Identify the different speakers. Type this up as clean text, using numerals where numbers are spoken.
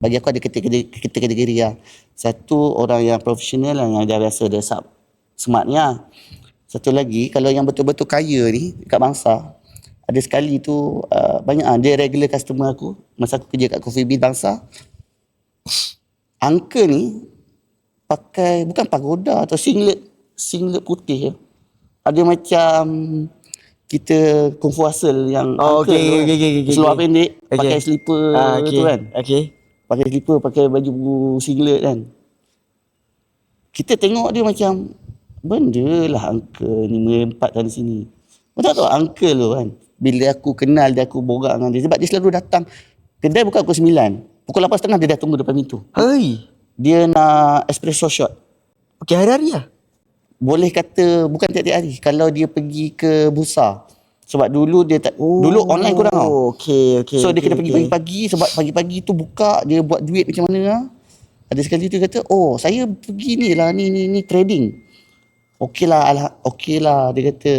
Speaker 1: Bagi aku ada kategori lah. Satu orang yang profesional lah, yang dah biasa dia smart ni lah. Satu lagi kalau yang betul-betul kaya ni kat Bangsa, ada sekali tu banyak dia regular customer aku masa aku kerja kat Coffee Bean Bangsa. Uncle ni pakai bukan pagoda atau singlet putih. Ada macam kita Kung Fu Hustle yang uncle tu kan. Seluar pendek, pakai slipper tu kan. Pakai slipper, pakai baju singlet kan. Kita tengok dia macam, benda lah uncle ni merempat dari sini. Kau tak tahu uncle tu kan. Bila aku kenal dia, aku borak dengan dia. Sebab dia selalu datang. Kedai buka pukul 9. Pukul 8.30 dia dah tunggu depan pintu. Dia nak espresso shot.
Speaker 2: Okey, hari-hari lah?
Speaker 1: Boleh kata bukan tiap-tiap hari. Kalau dia pergi ke Bursa. Sebab dulu dia dulu online kurang tau. So dia kena pergi pagi-pagi. Sebab pagi-pagi tu buka, dia buat duit macam mana lah. Ada sekali tu kata, oh saya pergi ni lah, ni trading. Okey lah, dia kata